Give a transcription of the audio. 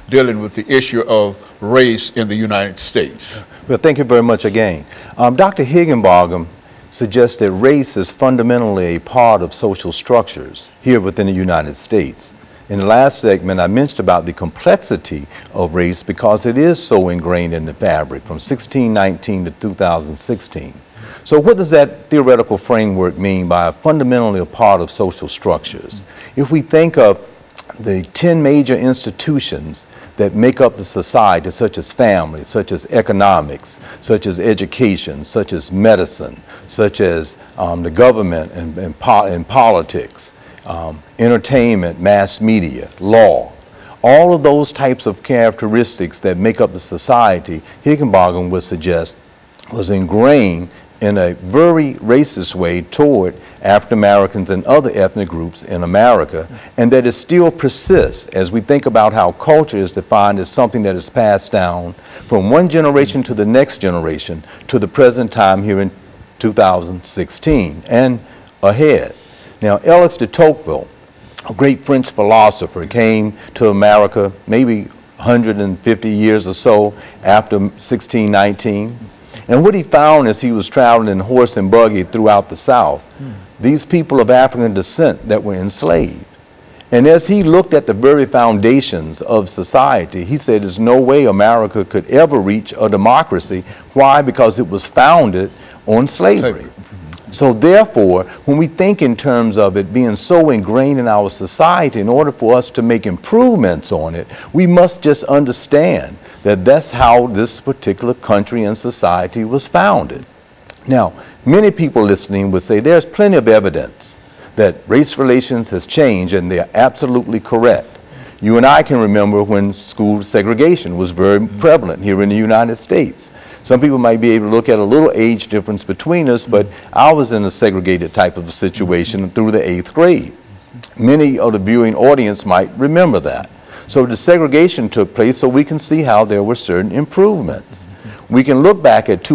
dealing with the issue of race in the United States. Well, thank you very much again. Dr. Higginbotham suggests that race is fundamentally a part of social structures here within the United States. In the last segment, I mentioned about the complexity of race because it is so ingrained in the fabric from 1619 to 2016. So what does that theoretical framework mean by fundamentally a part of social structures? If we think of the 10 major institutions that make up the society, such as family, such as economics, such as education, such as medicine, such as the government and politics, entertainment, mass media, law, all of those types of characteristics that make up the society, Higginbotham would suggest was ingrained in a very racist way toward African Americans and other ethnic groups in America, and that it still persists as we think about how culture is defined as something that is passed down from one generation to the next generation to the present time here in 2016 and ahead. Now, Alex de Tocqueville, a great French philosopher, came to America maybe 150 years or so after 1619. And what he found as he was traveling in horse and buggy throughout the South, these people of African descent that were enslaved. And as he looked at the very foundations of society, he said there's no way America could ever reach a democracy. Why? Because it was founded on slavery. So therefore, when we think in terms of it being so ingrained in our society, in order for us to make improvements on it, we must just understand that that's how this particular country and society was founded. Now, many people listening would say there's plenty of evidence that race relations has changed, and they're absolutely correct. You and I can remember when school segregation was very prevalent here in the United States. Some people might be able to look at a little age difference between us, but I was in a segregated type of a situation through the 8th grade. Many of the viewing audience might remember that. So the segregation took place so we can see how there were certain improvements. We can look back at